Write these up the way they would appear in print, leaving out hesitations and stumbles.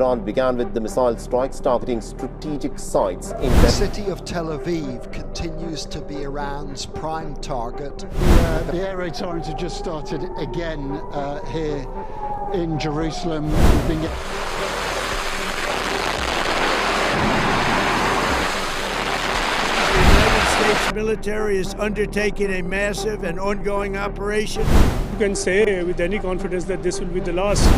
Iran began with the missile strikes targeting strategic sites in the city of Tel Aviv continues to be Iran's prime target. The air raid sirens have just started again here in Jerusalem. The military is undertaking a massive and ongoing operation. You can say with any confidence that this will be the last.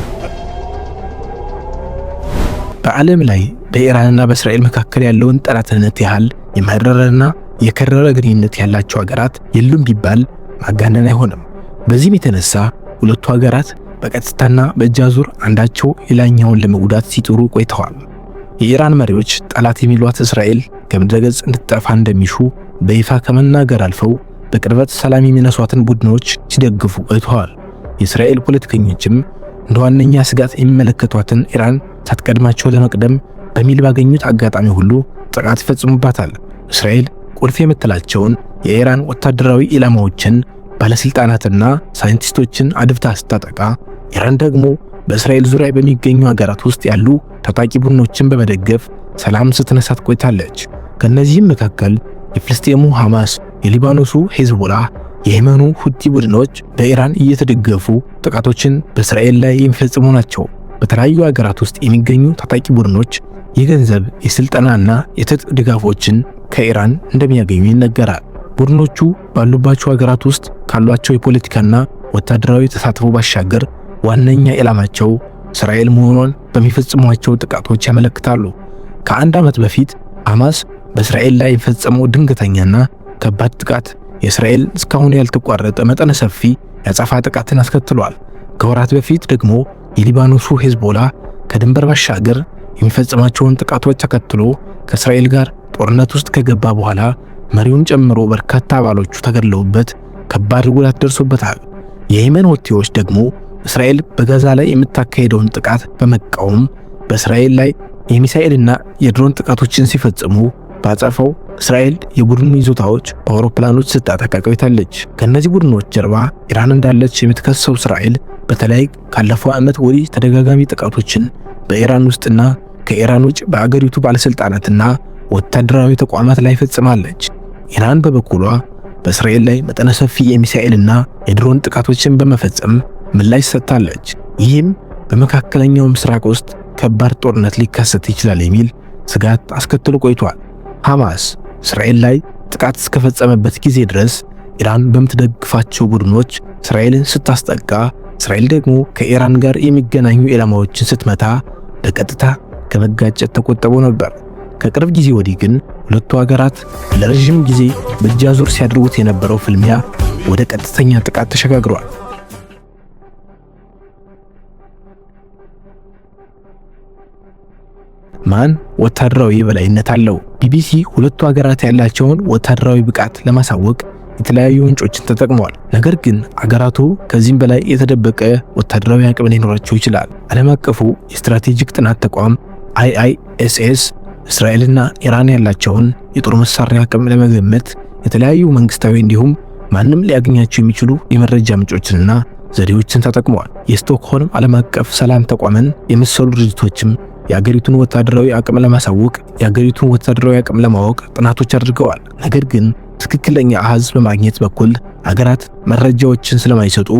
በዓለም ላይ በኢራንና በእስራኤል መካከል ያለውን ጠላትነት ያህል የመረረና የከረረ ግንኙነት ያላቸው ሀገራት የሉም ቢባል ማጋነን አይሆንም። በዚህም የተነሳ ሁለቱ ሀገራት በቀጥታና በእጃዙር አንዳቸው ሌላኛውን ለመጉዳት ሲጥሩ ቆይተዋል። የኢራን መሪዎች ጠላት የሚሏት እስራኤል ከምድረገጽ እንድትጠፋ እንደሚሹ በይፋ ከመናገር አልፈው በቅርበት ሰላም የሚነሷትን ቡድኖች ሲደግፉ ቆይተዋል። የእስራኤል ፖለቲከኞችም እንደ ዋነኛ ስጋት የሚመለከቷትን ኢራን ሳትቀድማቸው ለመቅደም በሚል ባገኙት አጋጣሚ ሁሉ ጥቃት ይፈጽሙባታል። እስራኤል ቁልፍ የምትላቸውን የኢራን ወታደራዊ ኢላማዎችን፣ ባለስልጣናትና ሳይንቲስቶችን አድፍታ ስታጠቃ፣ ኢራን ደግሞ በእስራኤል ዙሪያ በሚገኙ ሀገራት ውስጥ ያሉ ታጣቂ ቡድኖችን በመደገፍ ሰላም ስትነሳት ቆይታለች። ከነዚህም መካከል የፍልስጤሙ ሐማስ፣ የሊባኖሱ ሄዝቦላህ፣ የየመኑ ሁቲ ቡድኖች በኢራን እየተደገፉ ጥቃቶችን በእስራኤል ላይ የሚፈጽሙ ናቸው። በተለያዩ ሀገራት ውስጥ የሚገኙ ታጣቂ ቡድኖች የገንዘብ፣ የስልጠናና የትጥቅ ድጋፎችን ከኢራን እንደሚያገኙ ይነገራል። ቡድኖቹ ባሉባቸው ሀገራት ውስጥ ካሏቸው የፖለቲካና ወታደራዊ ተሳትፎ ባሻገር ዋነኛ ኢላማቸው እስራኤል መሆኗን በሚፈጽሟቸው ጥቃቶች ያመለክታሉ። ከአንድ ዓመት በፊት ሐማስ በእስራኤል ላይ የፈጸመው ድንገተኛና ከባድ ጥቃት የእስራኤል እስካሁን ያልተቋረጠ መጠነ ሰፊ ያጸፋ ጥቃትን አስከትሏል። ከወራት በፊት ደግሞ የሊባኖሱ ሄዝቦላህ ከድንበር ባሻገር የሚፈጽማቸውን ጥቃቶች ተከትሎ ከእስራኤል ጋር ጦርነት ውስጥ ከገባ በኋላ መሪውን ጨምሮ በርካታ አባሎቹ ተገድለውበት ከባድ ጉዳት ደርሶበታል። የየመን ሁቲዎች ደግሞ እስራኤል በጋዛ ላይ የምታካሄደውን ጥቃት በመቃወም በእስራኤል ላይ የሚሳኤልና የድሮን ጥቃቶችን ሲፈጽሙ ባጸፈው እስራኤል የቡድኑ ይዞታዎች በአውሮፕላኖች ስታጠቃ ቆይታለች። ከነዚህ ቡድኖች ጀርባ ኢራን እንዳለች የምትከሰው እስራኤል በተለይ ካለፈው ዓመት ወዲህ ተደጋጋሚ ጥቃቶችን በኢራን ውስጥና ከኢራን ውጭ በአገሪቱ ባለስልጣናትና ወታደራዊ ተቋማት ላይ ፈጽማለች። ኢራን በበኩሏ በእስራኤል ላይ መጠነ ሰፊ የሚሳኤልና የድሮን ጥቃቶችን በመፈጸም ምላሽ ሰጥታለች። ይህም በመካከለኛው ምስራቅ ውስጥ ከባድ ጦርነት ሊከሰት ይችላል የሚል ስጋት አስከትሎ ቆይቷል። ሐማስ እስራኤል ላይ ጥቃት እስከፈጸመበት ጊዜ ድረስ ኢራን በምትደግፋቸው ቡድኖች እስራኤልን ስታስጠቃ፣ እስራኤል ደግሞ ከኢራን ጋር የሚገናኙ ኢላማዎችን ስትመታ በቀጥታ ከመጋጨት ተቆጥበው ነበር። ከቅርብ ጊዜ ወዲህ ግን ሁለቱ ሀገራት ለረጅም ጊዜ በእጃዙር ሲያደርጉት የነበረው ፍልሚያ ወደ ቀጥተኛ ጥቃት ተሸጋግሯል። ማን ወታደራዊ የበላይነት አለው? ቢቢሲ ሁለቱ ሀገራት ያላቸውን ወታደራዊ ብቃት ለማሳወቅ የተለያዩ ምንጮችን ተጠቅመዋል። ነገር ግን አገራቱ ከዚህም በላይ የተደበቀ ወታደራዊ አቅም ሊኖራቸው ይችላል። ዓለም አቀፉ የስትራቴጂክ ጥናት ተቋም IISS እስራኤልና ኢራን ያላቸውን የጦር መሳሪያ አቅም ለመገመት የተለያዩ መንግስታዊ እንዲሁም ማንም ሊያገኛቸው የሚችሉ የመረጃ ምንጮችንና ዘዴዎችን ተጠቅመዋል። የስቶክሆልም ዓለም አቀፍ ሰላም ተቋምን የመሰሉ ድርጅቶችም የአገሪቱን ወታደራዊ አቅም ለማሳወቅ የአገሪቱን ወታደራዊ አቅም ለማወቅ ጥናቶች አድርገዋል። ነገር ግን ትክክለኛ አሃዝ በማግኘት በኩል አገራት መረጃዎችን ስለማይሰጡ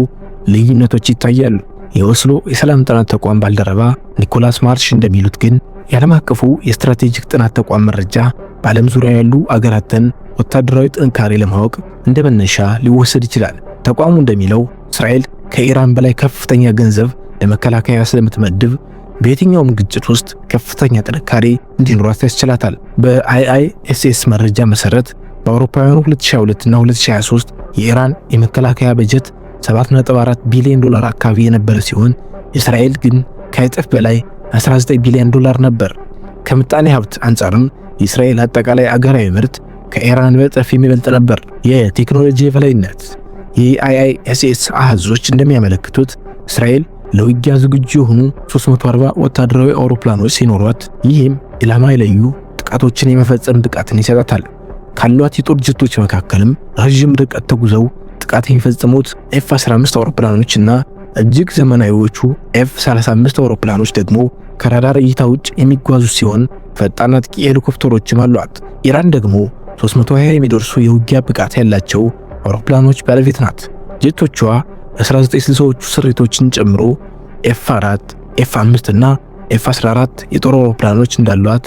ልዩነቶች ይታያሉ። የኦስሎ የሰላም ጥናት ተቋም ባልደረባ ኒኮላስ ማርሽ እንደሚሉት ግን የዓለም አቀፉ የስትራቴጂክ ጥናት ተቋም መረጃ በዓለም ዙሪያ ያሉ አገራትን ወታደራዊ ጥንካሬ ለማወቅ እንደ መነሻ ሊወሰድ ይችላል። ተቋሙ እንደሚለው እስራኤል ከኢራን በላይ ከፍተኛ ገንዘብ ለመከላከያ ስለምትመድብ በየትኛውም ግጭት ውስጥ ከፍተኛ ጥንካሬ እንዲኖራት ያስችላታል። በIISS መረጃ መሰረት በአውሮፓውያኑ 2022 እና 2023 የኢራን የመከላከያ በጀት $7.4 ቢሊዮን አካባቢ የነበረ ሲሆን የእስራኤል ግን ከእጥፍ በላይ $19 ቢሊዮን ነበር። ከምጣኔ ሀብት አንጻርም የእስራኤል አጠቃላይ አገራዊ ምርት ከኢራን በእጥፍ የሚበልጥ ነበር። የቴክኖሎጂ የበላይነት የIISS አሃዞች እንደሚያመለክቱት እስራኤል ለውጊያ ዝግጁ የሆኑ 340 ወታደራዊ አውሮፕላኖች ሲኖሯት ይህም ኢላማ የለዩ ጥቃቶችን የመፈጸም ብቃትን ይሰጣታል። ካሏት የጦር ጀቶች መካከልም ረጅም ርቀት ተጉዘው ጥቃት የሚፈጽሙት F-15 አውሮፕላኖችና እጅግ ዘመናዊዎቹ F-35 አውሮፕላኖች ደግሞ ከራዳር እይታ ውጭ የሚጓዙ ሲሆን ፈጣን አጥቂ ሄሊኮፕተሮችም አሏት። ኢራን ደግሞ 320 የሚደርሱ የውጊያ ብቃት ያላቸው አውሮፕላኖች ባለቤት ናት። ጀቶቿ 1960ዎቹ ስሪቶችን ጨምሮ F4፣ F5 እና F14 የጦር አውሮፕላኖች እንዳሏት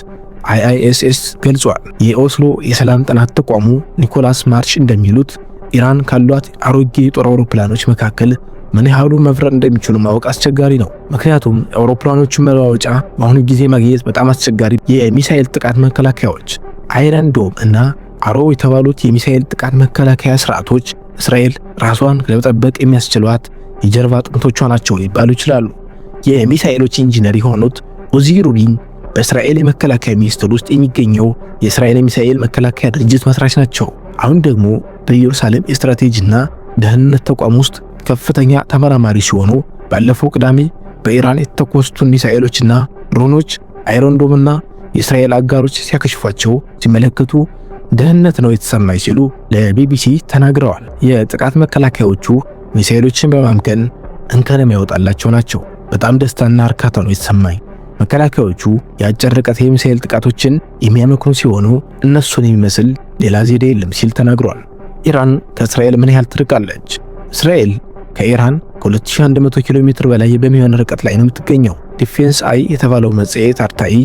IISS ገልጿል። የኦስሎ የሰላም ጥናት ተቋሙ ኒኮላስ ማርሽ እንደሚሉት ኢራን ካሏት አሮጌ የጦር አውሮፕላኖች መካከል ምን ያህሉ መብረር እንደሚችሉ ማወቅ አስቸጋሪ ነው። ምክንያቱም የአውሮፕላኖቹ መለዋወጫ በአሁኑ ጊዜ ማግኘት በጣም አስቸጋሪ። የሚሳኤል ጥቃት መከላከያዎች አይረን ዶም እና አሮ የተባሉት የሚሳኤል ጥቃት መከላከያ ስርዓቶች እስራኤል ራሷን ለመጠበቅ የሚያስችሏት የጀርባ አጥንቶቿ ናቸው ሊባሉ ይችላሉ። የሚሳኤሎች ኢንጂነር የሆኑት ኡዚ ሩቢን በእስራኤል የመከላከያ ሚኒስቴር ውስጥ የሚገኘው የእስራኤል የሚሳኤል መከላከያ ድርጅት መስራች ናቸው። አሁን ደግሞ በኢየሩሳሌም የስትራቴጂና ደህንነት ተቋም ውስጥ ከፍተኛ ተመራማሪ ሲሆኑ ባለፈው ቅዳሜ በኢራን የተተኮሱትን ሚሳኤሎችና ድሮኖች አይረን ዶምና የእስራኤል አጋሮች ሲያከሽፏቸው ሲመለከቱ ደህንነት ነው የተሰማኝ ሲሉ ለቢቢሲ ተናግረዋል። የጥቃት መከላከያዎቹ ሚሳኤሎችን በማምከን እንከን የሚያወጣላቸው ናቸው። በጣም ደስታና እርካታ ነው የተሰማኝ። መከላከያዎቹ የአጭር ርቀት የሚሳኤል ጥቃቶችን የሚያመክኑ ሲሆኑ እነሱን የሚመስል ሌላ ዘዴ የለም ሲል ተናግሯል። ኢራን ከእስራኤል ምን ያህል ትርቃለች? እስራኤል ከኢራን ከ2100 ኪሎ ሜትር በላይ በሚሆን ርቀት ላይ ነው የምትገኘው። ዲፌንስ አይ የተባለው መጽሔት አርታኢ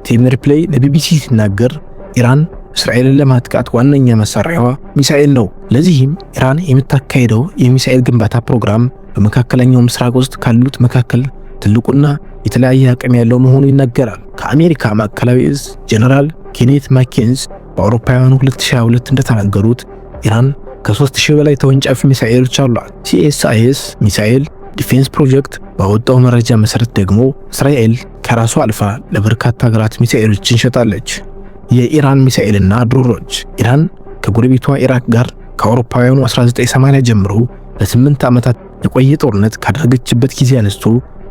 ቲም ሪፕሌይ ለቢቢሲ ሲናገር ኢራን እስራኤልን ለማጥቃት ዋነኛ መሳሪያዋ ሚሳኤል ነው። ለዚህም ኢራን የምታካሄደው የሚሳኤል ግንባታ ፕሮግራም በመካከለኛው ምስራቅ ውስጥ ካሉት መካከል ትልቁና የተለያየ አቅም ያለው መሆኑ ይነገራል። ከአሜሪካ ማዕከላዊ እዝ ጀነራል ኬኔት ማኬንዝ በአውሮፓውያኑ 2022 እንደተናገሩት ኢራን ከ3000 በላይ ተወንጫፊ ሚሳኤሎች አሏት። ሲኤስአይኤስ ሚሳኤል ዲፌንስ ፕሮጀክት ባወጣው መረጃ መሰረት ደግሞ እስራኤል ከራሷ አልፋ ለበርካታ ሀገራት ሚሳኤሎችን ሸጣለች። የኢራን ሚሳኤልና ድሮኖች ኢራን ከጎረቤቷ ኢራቅ ጋር ከአውሮፓውያኑ 1980 ጀምሮ ለ8 ዓመታት የቆየ ጦርነት ካደረገችበት ጊዜ አንስቶ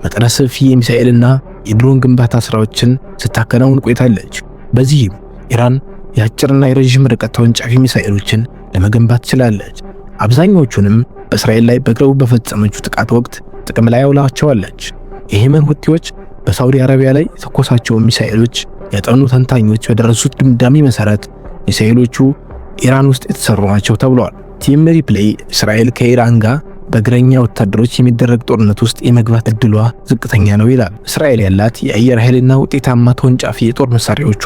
መጠነ ሰፊ የሚሳኤልና የድሮን ግንባታ ስራዎችን ስታከናውን ቆይታለች። በዚህም ኢራን የአጭርና የረዥም ርቀት ተወንጫፊ ሚሳኤሎችን ለመገንባት ችላለች። አብዛኞቹንም በእስራኤል ላይ በቅርቡ በፈጸመችው ጥቃት ወቅት ጥቅም ላይ አውላቸዋለች። የየመን ሁቲዎች በሳውዲ አረቢያ ላይ የተኮሳቸውን ሚሳኤሎች ያጠኑ ተንታኞች በደረሱት ድምዳሜ መሰረት ሚሳኤሎቹ ኢራን ውስጥ የተሰሩ ናቸው ተብሏል። ቲም ሪፕሌይ እስራኤል ከኢራን ጋር በእግረኛ ወታደሮች የሚደረግ ጦርነት ውስጥ የመግባት እድሏ ዝቅተኛ ነው ይላል። እስራኤል ያላት የአየር ኃይልና ውጤታማ ተወንጫፊ የጦር መሳሪያዎቿ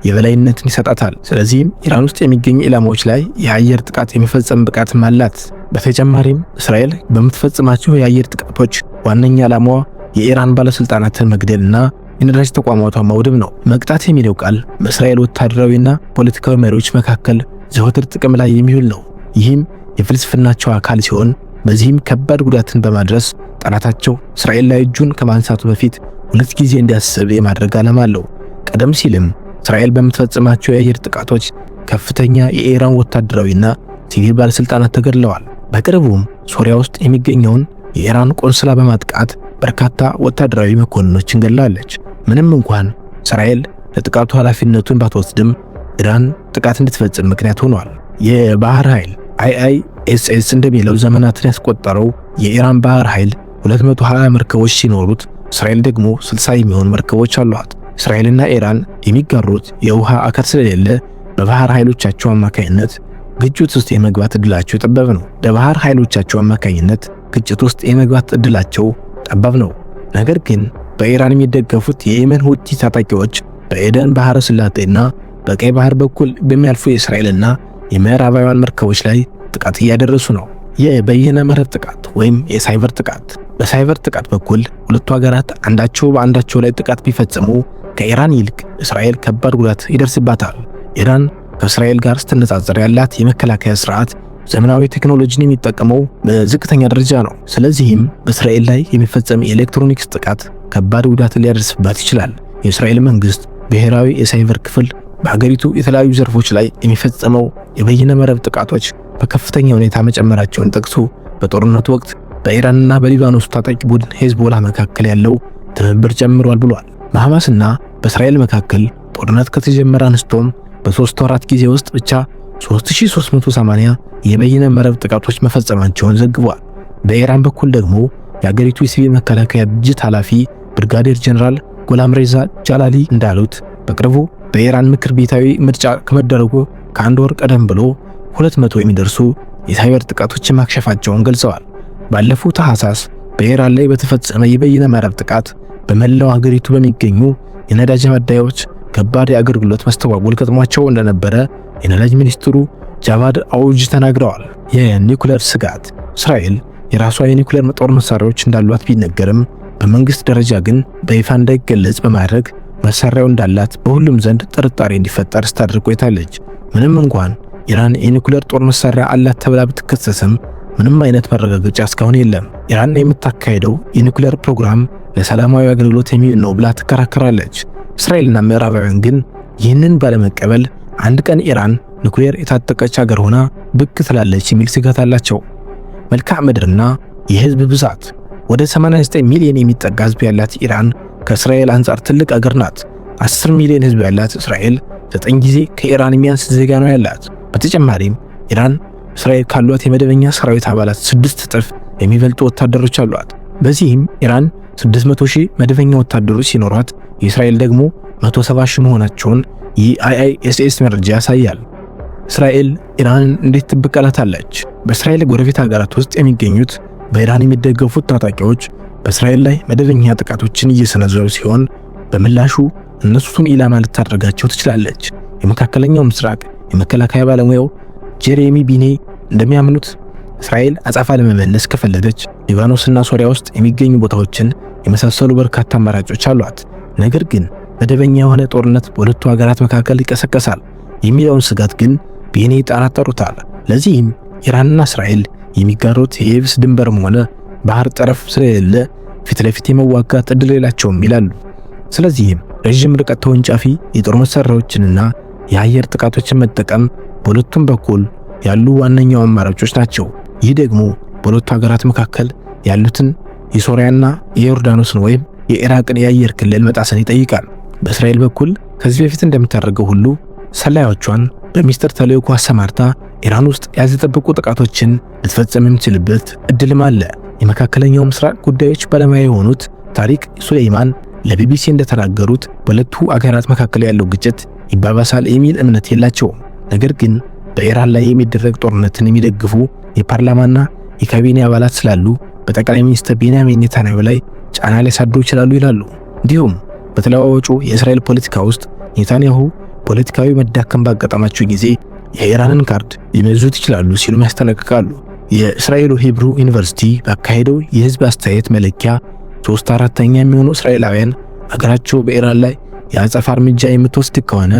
የበላይነትን ይሰጣታል። ስለዚህም ኢራን ውስጥ የሚገኙ ኢላማዎች ላይ የአየር ጥቃት የመፈጸም ብቃትም አላት። በተጨማሪም እስራኤል በምትፈጽማቸው የአየር ጥቃቶች ዋነኛ ዓላማዋ የኢራን ባለስልጣናትን መግደልና የነዳጅ ተቋማቷን ማውደም ነው። መቅጣት የሚለው ቃል በእስራኤል ወታደራዊና ፖለቲካዊ መሪዎች መካከል ዘወትር ጥቅም ላይ የሚውል ነው። ይህም የፍልስፍናቸው አካል ሲሆን በዚህም ከባድ ጉዳትን በማድረስ ጠላታቸው እስራኤል ላይ እጁን ከማንሳቱ በፊት ሁለት ጊዜ እንዲያስብ የማድረግ ዓላማ አለው። ቀደም ሲልም እስራኤል በምትፈጽማቸው የአየር ጥቃቶች ከፍተኛ የኢራን ወታደራዊና ሲቪል ባለስልጣናት ተገድለዋል። በቅርቡም ሶሪያ ውስጥ የሚገኘውን የኢራን ቆንስላ በማጥቃት በርካታ ወታደራዊ መኮንኖችን ገድላለች። ምንም እንኳን እስራኤል ለጥቃቱ ኃላፊነቱን ባትወስድም ኢራን ጥቃት እንድትፈጽም ምክንያት ሆኗል። የባህር ኃይል IISS እንደሚለው ዘመናትን ያስቆጠረው የኢራን ባህር ኃይል 220 መርከቦች ሲኖሩት እስራኤል ደግሞ 60 የሚሆኑ መርከቦች አሏት። እስራኤልና ኢራን የሚጋሩት የውሃ አካል ስለሌለ በባህር ኃይሎቻቸው አማካኝነት ግጭት ውስጥ የመግባት እድላቸው ጠባብ ነው። በባህር ኃይሎቻቸው አማካኝነት ግጭት ውስጥ የመግባት እድላቸው ጠባብ ነው። ነገር ግን በኢራን የሚደገፉት የየመን ሁቲ ታጣቂዎች በኤደን ባህረ ሰላጤና በቀይ ባህር በኩል በሚያልፉ የእስራኤልና የምዕራባውያን መርከቦች ላይ ጥቃት እያደረሱ ነው። የበይነ መረብ ጥቃት ወይም የሳይበር ጥቃት። በሳይበር ጥቃት በኩል ሁለቱ ሀገራት አንዳቸው በአንዳቸው ላይ ጥቃት ቢፈጽሙ ከኢራን ይልቅ እስራኤል ከባድ ጉዳት ይደርስባታል። ኢራን ከእስራኤል ጋር ስትነጻጸር ያላት የመከላከያ ስርዓት ዘመናዊ ቴክኖሎጂን የሚጠቀመው በዝቅተኛ ደረጃ ነው። ስለዚህም በእስራኤል ላይ የሚፈጸም የኤሌክትሮኒክስ ጥቃት ከባድ ጉዳት ሊያደርስባት ይችላል። የእስራኤል መንግስት ብሔራዊ የሳይበር ክፍል በሀገሪቱ የተለያዩ ዘርፎች ላይ የሚፈጸመው የበይነ መረብ ጥቃቶች በከፍተኛ ሁኔታ መጨመራቸውን ጠቅሶ በጦርነቱ ወቅት በኢራንና በሊባኖስ ታጣቂ ቡድን ሄዝቦላ መካከል ያለው ትብብር ጨምሯል ብሏል። በሐማስና በእስራኤል መካከል ጦርነት ከተጀመረ አንስቶም በ3 ወራት ጊዜ ውስጥ ብቻ 3380 የበይነ መረብ ጥቃቶች መፈጸማቸውን ዘግቧል። በኢራን በኩል ደግሞ የአገሪቱ የሲቪል መከላከያ ድርጅት ኃላፊ ብርጋዴር ጀነራል ጎላም ሬዛ ጃላሊ እንዳሉት በቅርቡ በኢራን ምክር ቤታዊ ምርጫ ከመደረጉ ከአንድ ወር ቀደም ብሎ 200 የሚደርሱ የሳይበር ጥቃቶችን ማክሸፋቸውን ገልጸዋል። ባለፈው ታህሳስ በኢራን ላይ በተፈጸመ የበይነ መረብ ጥቃት በመላው ሀገሪቱ በሚገኙ የነዳጅ ማደያዎች ከባድ የአገልግሎት መስተጓጎል ገጥሟቸው እንደነበረ የነዳጅ ሚኒስትሩ ጃቫድ አውጅ ተናግረዋል። የኒውክሌር ስጋት እስራኤል የራሷ የኒውክሌር ጦር መሳሪያዎች እንዳሏት ቢነገርም በመንግስት ደረጃ ግን በይፋ እንዳይገለጽ በማድረግ መሳሪያው እንዳላት በሁሉም ዘንድ ጥርጣሬ እንዲፈጠር ስታደርግ ቆይታለች። ምንም እንኳን ኢራን የኒውክሌር ጦር መሳሪያ አላት ተብላ ብትከሰስም ምንም አይነት ማረጋገጫ እስካሁን የለም። ኢራን የምታካሄደው የኒውክሌር ፕሮግራም ለሰላማዊ አገልግሎት የሚውል ነው ብላ ትከራከራለች። እስራኤልና ምዕራባውያን ግን ይህንን ባለመቀበል አንድ ቀን ኢራን ኒውክሌር የታጠቀች ሀገር ሆና ብቅ ትላለች የሚል ስጋት አላቸው። መልክዓ ምድርና የህዝብ ብዛት ወደ 89 ሚሊዮን የሚጠጋ ህዝብ ያላት ኢራን ከእስራኤል አንጻር ትልቅ ሀገር ናት። 10 ሚሊዮን ህዝብ ያላት እስራኤል 9 ጊዜ ከኢራን የሚያንስ ዜጋ ነው ያላት። በተጨማሪም ኢራን እስራኤል ካሏት የመደበኛ ሰራዊት አባላት 6 እጥፍ የሚበልጡ ወታደሮች አሏት። በዚህም ኢራን 600,000 መደበኛ ወታደሮች ሲኖሯት የእስራኤል ደግሞ 170,000 መሆናቸውን የIISS መረጃ ያሳያል። እስራኤል ኢራንን እንዴት ትበቀላታለች? በእስራኤል ጎረቤት ሀገራት ውስጥ የሚገኙት በኢራን የሚደገፉት ታጣቂዎች በእስራኤል ላይ መደበኛ ጥቃቶችን እየሰነዘሩ ሲሆን በምላሹ እነሱን ኢላማ ልታደርጋቸው ትችላለች። የመካከለኛው ምስራቅ የመከላከያ ባለሙያው ጄሬሚ ቢኔ እንደሚያምኑት እስራኤል አጻፋ ለመመለስ ከፈለገች ሊባኖስና ሶሪያ ውስጥ የሚገኙ ቦታዎችን የመሳሰሉ በርካታ አማራጮች አሏት። ነገር ግን መደበኛ የሆነ ጦርነት በሁለቱ ሀገራት መካከል ይቀሰቀሳል የሚለውን ስጋት ግን ቢኔ ይጠራጠሩታል። ለዚህም ኢራንና እስራኤል የሚጋሩት የየብስ ድንበርም ሆነ ባህር ጠረፍ ስለሌለ ፊት ለፊት የመዋጋት ዕድል የላቸውም ይላሉ። ስለዚህም ረዥም ርቀት ተወንጫፊ የጦር መሳሪያዎችንና የአየር ጥቃቶችን መጠቀም በሁለቱም በኩል ያሉ ዋነኛው አማራጮች ናቸው። ይህ ደግሞ በሁለቱ ሀገራት መካከል ያሉትን የሶሪያና የዮርዳኖስን ወይም የኢራቅን የአየር ክልል መጣሰን ይጠይቃል። በእስራኤል በኩል ከዚህ በፊት እንደምታደርገው ሁሉ ሰላዮቿን በሚስጥር ተልዕኮ አሰማርታ ኢራን ውስጥ ያልተጠበቁ ጥቃቶችን ልትፈጸም የምትችልበት እድልም አለ። የመካከለኛው ምስራቅ ጉዳዮች ባለሙያ የሆኑት ታሪክ ሱሌይማን ለቢቢሲ እንደተናገሩት በሁለቱ አገራት መካከል ያለው ግጭት ይባባሳል የሚል እምነት የላቸውም። ነገር ግን በኢራን ላይ የሚደረግ ጦርነትን የሚደግፉ የፓርላማና የካቢኔ አባላት ስላሉ በጠቅላይ ሚኒስትር ቤንያሚን ኔታንያሁ ላይ ጫና ሊያሳድሩ ይችላሉ ይላሉ። እንዲሁም በተለዋዋጩ የእስራኤል ፖለቲካ ውስጥ ኔታንያሁ ፖለቲካዊ መዳከም ባጋጠማቸው ጊዜ የኢራንን ካርድ ሊመዙት ይችላሉ ሲሉም ያስጠነቅቃሉ። የእስራኤሉ ሂብሩ ዩኒቨርሲቲ ባካሄደው የህዝብ አስተያየት መለኪያ 3/4 የሚሆኑ እስራኤላውያን አገራቸው በኢራን ላይ የአጸፋ እርምጃ የምትወስድ ከሆነ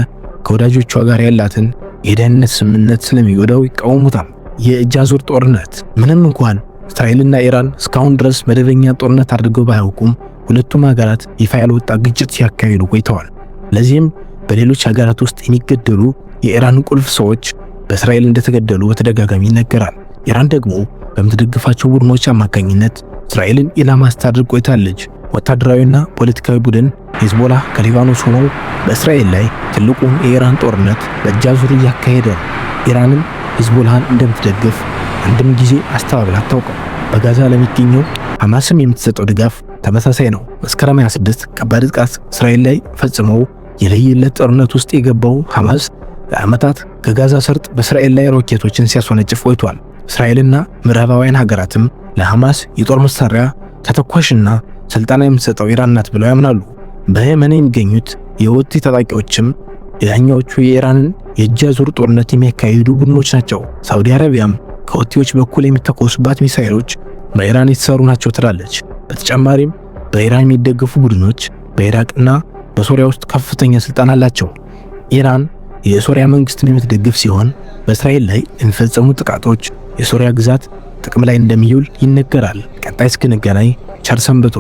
ከወዳጆቿ ጋር ያላትን የደህንነት ስምምነት ስለሚጎዳው ይቃወሙታል። የእጅ አዙር ጦርነት ምንም እንኳን እስራኤልና ኢራን እስካሁን ድረስ መደበኛ ጦርነት አድርገው ባያውቁም ሁለቱም ሀገራት ይፋ ያልወጣ ግጭት ሲያካሂዱ ቆይተዋል። ለዚህም በሌሎች ሀገራት ውስጥ የሚገደሉ የኢራን ቁልፍ ሰዎች በእስራኤል እንደተገደሉ በተደጋጋሚ ይነገራል። ኢራን ደግሞ በምትደግፋቸው ቡድኖች አማካኝነት እስራኤልን ኢላማ ስታደርግ ቆይታለች። ወታደራዊና ፖለቲካዊ ቡድን ሂዝቦላ ከሊባኖስ ሆኖ በእስራኤል ላይ ትልቁን የኢራን ጦርነት በእጅ አዙር እያካሄደ ነው። ኢራንም ሂዝቦላን እንደምትደግፍ አንድም ጊዜ አስተባብላ አታውቅም። በጋዛ ለሚገኘው ሐማስም የምትሰጠው ድጋፍ ተመሳሳይ ነው። መስከረም 26 ከባድ ጥቃት እስራኤል ላይ ፈጽመው የለየለት ጦርነት ውስጥ የገባው ሐማስ ለዓመታት ከጋዛ ሰርጥ በእስራኤል ላይ ሮኬቶችን ሲያስወነጭፍ ቆይቷል። እስራኤልና ምዕራባውያን ሀገራትም ለሐማስ የጦር መሳሪያ ተተኳሽና ስልጠና የምትሰጠው ኢራን ናት ብለው ያምናሉ። በየመን የሚገኙት የሁቲ ታጣቂዎችም ሌላኛዎቹ የኢራንን የእጅ አዙር ጦርነት የሚያካሂዱ ቡድኖች ናቸው። ሳውዲ አረቢያም ከሁቲዎች በኩል የሚተኮሱባት ሚሳኤሎች በኢራን የተሰሩ ናቸው ትላለች። በተጨማሪም በኢራን የሚደገፉ ቡድኖች በኢራቅና በሶሪያ ውስጥ ከፍተኛ ስልጣን አላቸው። ኢራን የሶሪያ መንግስትን የምትደግፍ ሲሆን በእስራኤል ላይ የሚፈጸሙ ጥቃቶች የሶሪያ ግዛት ጥቅም ላይ እንደሚውል ይነገራል። ቀጣይ እስክንገናኝ ቸር ሰንብቱ።